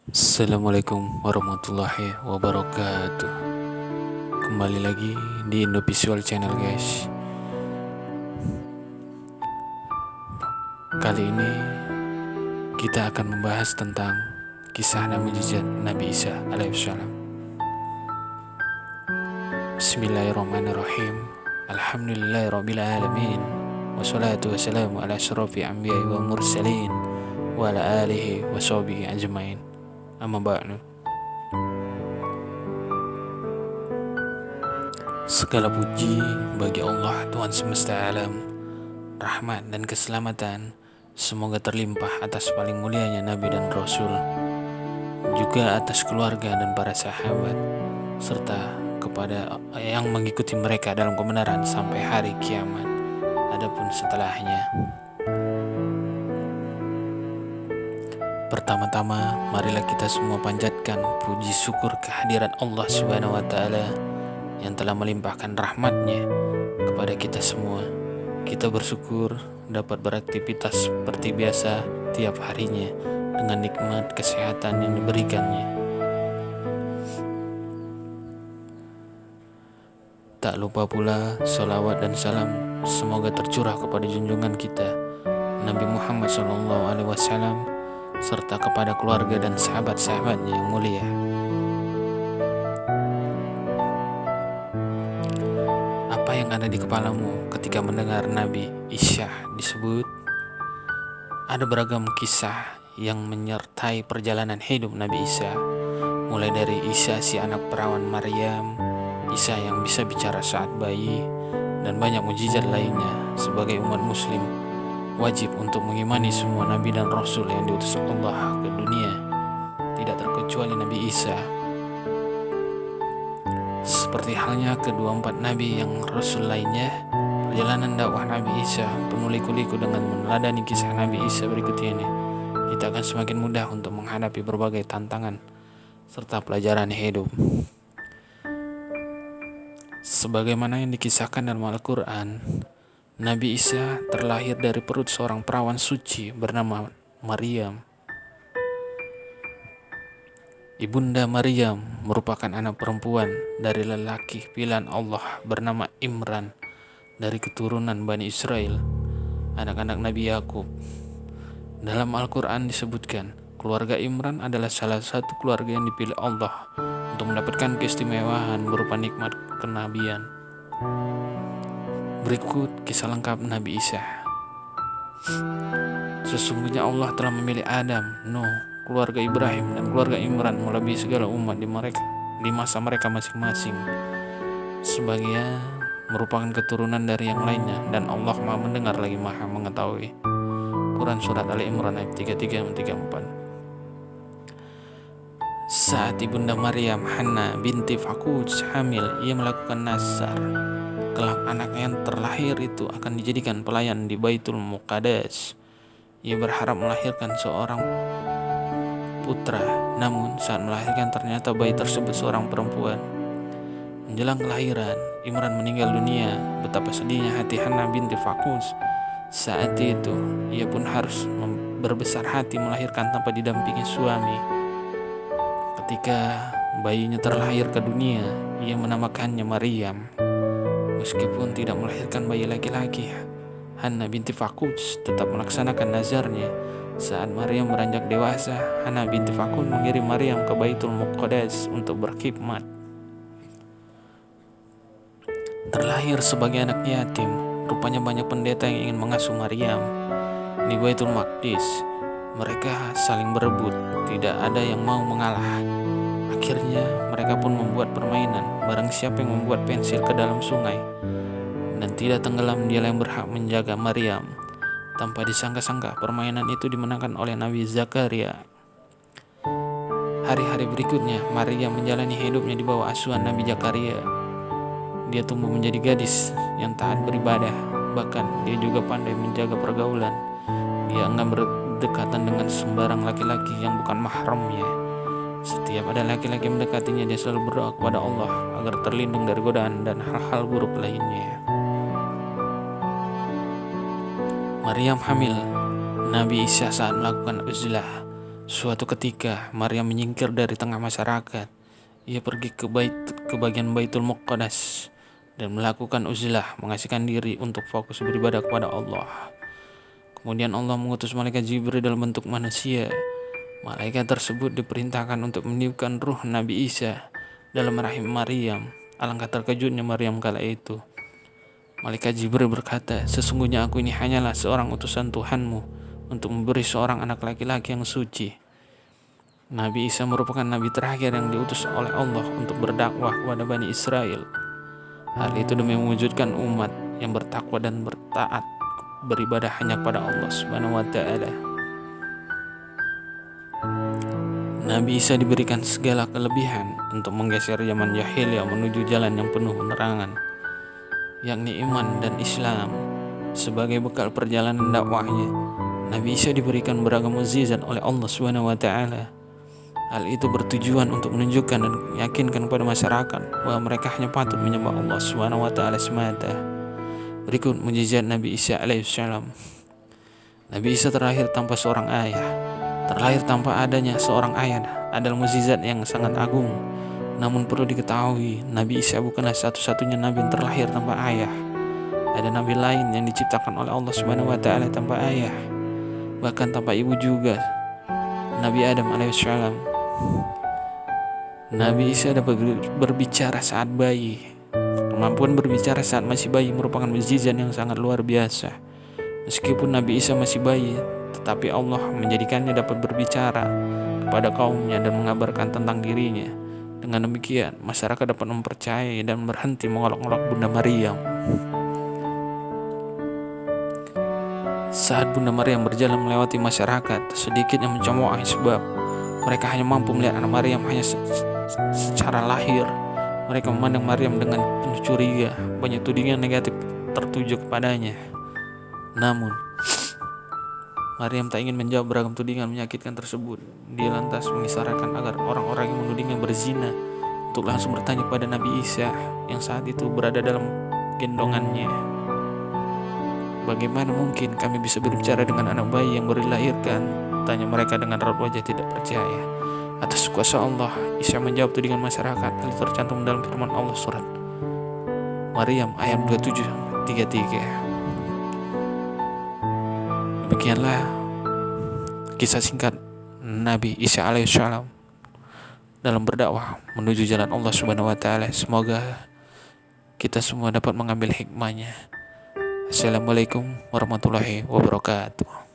Assalamualaikum warahmatullahi wabarakatuh. Kembali lagi di Indovisual Channel, guys. Kali ini kita akan membahas tentang kisah dan mujizat Nabi Isa alaihissalam. Bismillahirrahmanirrahim. Alhamdulillahirabbil alamin. Wassalatu wassalamu ala asyrafil anbiya'i wal mursalin wa ala alihi wa sahbihi ajmain. Amma ba'du. Segala puji bagi Allah, Tuhan semesta alam. Rahmat dan keselamatan semoga terlimpah atas paling mulianya Nabi dan Rasul, juga atas keluarga dan para sahabat, serta kepada yang mengikuti mereka dalam kebenaran sampai hari kiamat. Adapun setelahnya, pertama-tama marilah kita semua panjatkan puji syukur kehadirat Allah Subhanahu wa taala yang telah melimpahkan rahmatnya kepada kita semua. Kita bersyukur dapat beraktivitas seperti biasa tiap harinya dengan nikmat kesehatan yang diberikannya. Tak lupa pula salawat dan salam semoga tercurah kepada junjungan kita Nabi Muhammad SAW serta kepada keluarga dan sahabat-sahabatnya yang mulia. Apa yang ada di kepalamu ketika mendengar Nabi Isa disebut? Ada beragam kisah yang menyertai perjalanan hidup Nabi Isa, mulai dari Isa si anak perawan Maryam, Isa yang bisa bicara saat bayi, dan banyak mujizat lainnya. Sebagai umat muslim, wajib untuk mengimani semua Nabi dan Rasul yang diutus Allah ke dunia, tidak terkecuali Nabi Isa. Seperti halnya kedua empat Nabi yang Rasul lainnya, perjalanan dakwah Nabi Isa penuh liku-liku. Dengan meneladani kisah Nabi Isa berikut ini, kita akan semakin mudah untuk menghadapi berbagai tantangan serta pelajaran hidup. Sebagaimana yang dikisahkan dalam Al-Quran, Nabi Isa terlahir dari perut seorang perawan suci bernama Maryam. Ibunda Maryam merupakan anak perempuan dari lelaki pilihan Allah bernama Imran dari keturunan Bani Israel, anak-anak Nabi Yakub. Dalam Al-Quran disebutkan, keluarga Imran adalah salah satu keluarga yang dipilih Allah untuk mendapatkan keistimewaan berupa nikmat kenabian. Berikut kisah lengkap Nabi Isa. Sesungguhnya Allah telah memilih Adam, Nuh, keluarga Ibrahim, dan keluarga Imran melebihi segala umat di masa mereka masing-masing. Sebagian merupakan keturunan dari yang lainnya, dan Allah Maha mendengar lagi Maha mengetahui. Quran Surat Ali Imran ayat 33-34. Saat ibunda Maryam, Hannah binti Fakuj, hamil, ia melakukan nazar. Kelak anak yang terlahir itu akan dijadikan pelayan di Baitul Muqaddas. Ia berharap melahirkan seorang putra, namun saat melahirkan ternyata bayi tersebut seorang perempuan. Menjelang kelahiran, Imran meninggal dunia. Betapa sedihnya hati Hannah binti Fakuj. Saat itu, ia pun harus berbesar hati melahirkan tanpa didampingi suami. Ketika bayinya terlahir ke dunia, ia menamakannya Maryam. Meskipun tidak melahirkan bayi laki-laki, Hannah binti Fakuj tetap melaksanakan nazarnya. Saat Maryam beranjak dewasa, Hannah binti Fakuj mengirim Maryam ke Baitul Muqaddas untuk berkhidmat. Terlahir sebagai anak yatim, rupanya banyak pendeta yang ingin mengasuh Maryam. Di Baitul Maqdis, mereka saling berebut, tidak ada yang mau mengalah. Akhirnya mereka pun membuat permainan. Barang siapa yang membuat pensil ke dalam sungai dan tidak tenggelam, dialah yang berhak menjaga Maryam. Tanpa disangka-sangka, permainan itu dimenangkan oleh Nabi Zakaria. Hari-hari berikutnya, Maryam menjalani hidupnya di bawah asuhan Nabi Zakaria. Dia tumbuh menjadi gadis yang taat beribadah. Bahkan dia juga pandai menjaga pergaulan. Dia enggan berdekatan dengan sembarang laki-laki yang bukan mahramnya. Setiap ada laki-laki mendekatinya, dia selalu berdoa kepada Allah agar terlindung dari godaan dan hal-hal buruk lainnya. Maryam hamil Nabi Isa saat melakukan uzlah. Suatu ketika Maryam menyingkir dari tengah masyarakat. Ia pergi ke bagian Baitul Muqaddas dan melakukan uzlah, mengasihkan diri untuk fokus beribadah kepada Allah. Kemudian Allah mengutus malaikat Jibril dalam bentuk manusia. Malaikat tersebut diperintahkan untuk meniupkan ruh Nabi Isa dalam rahim Maryam. Alangkah terkejutnya Maryam kala itu. Malaikat Jibril berkata, "Sesungguhnya aku ini hanyalah seorang utusan Tuhanmu untuk memberi seorang anak laki-laki yang suci." Nabi Isa merupakan nabi terakhir yang diutus oleh Allah untuk berdakwah kepada Bani Israel. Hal itu demi mewujudkan umat yang bertakwa dan bertaat, beribadah hanya kepada Allah Subhanahu wa Ta'ala. Nabi Isa diberikan segala kelebihan untuk menggeser zaman jahiliyah menuju jalan yang penuh penerangan, yakni iman dan Islam. Sebagai bekal perjalanan dakwahnya, Nabi Isa diberikan beragam mukjizat oleh Allah Subhanahu wa Ta'ala. Hal itu bertujuan untuk menunjukkan dan meyakinkan kepada masyarakat bahwa mereka hanya patut menyembah Allah Subhanahu wa Ta'ala semata. Berikut mukjizat Nabi Isa alaihissalam. Nabi Isa terlahir tanpa seorang ayah. Terlahir tanpa adanya seorang ayah adalah mukjizat yang sangat agung. Namun perlu diketahui, Nabi Isa bukanlah satu-satunya nabi yang terlahir tanpa ayah. Ada nabi lain yang diciptakan oleh Allah Subhanahu wa Ta'ala tanpa ayah, bahkan tanpa ibu juga. Nabi Adam alaihissalam. Nabi Isa dapat berbicara saat bayi. Kemampuan berbicara saat masih bayi merupakan mukjizat yang sangat luar biasa. Meskipun Nabi Isa masih bayi, tetapi Allah menjadikannya dapat berbicara kepada kaumnya dan mengabarkan tentang dirinya. Dengan demikian, masyarakat dapat mempercayai dan berhenti mengolok-olok Bunda Maryam. Saat Bunda Maryam berjalan melewati masyarakat, sedikit yang mencemooh sebab mereka hanya mampu melihat anak Maryam hanya secara lahir. Mereka memandang Maryam dengan penuh curiga. Banyak tudingan negatif tertuju kepadanya. Namun, Maryam tak ingin menjawab beragam tudingan menyakitkan tersebut. Dia lantas mengisyaratkan agar orang-orang yang menudingnya berzina untuk langsung bertanya pada Nabi Isa yang saat itu berada dalam gendongannya. "Bagaimana mungkin kami bisa berbicara dengan anak bayi yang baru dilahirkan?" tanya mereka dengan raut wajah tidak percaya. Atas kuasa Allah, Isa menjawab tudingan masyarakat. Hal tercantum dalam firman Allah surat Maryam ayat 27:33. Demikianlah kisah singkat Nabi Isa alaihissalam dalam berdakwah menuju jalan Allah Subhanahu wa Ta'ala. Semoga kita semua dapat mengambil hikmahnya. Assalamualaikum warahmatullahi wabarakatuh.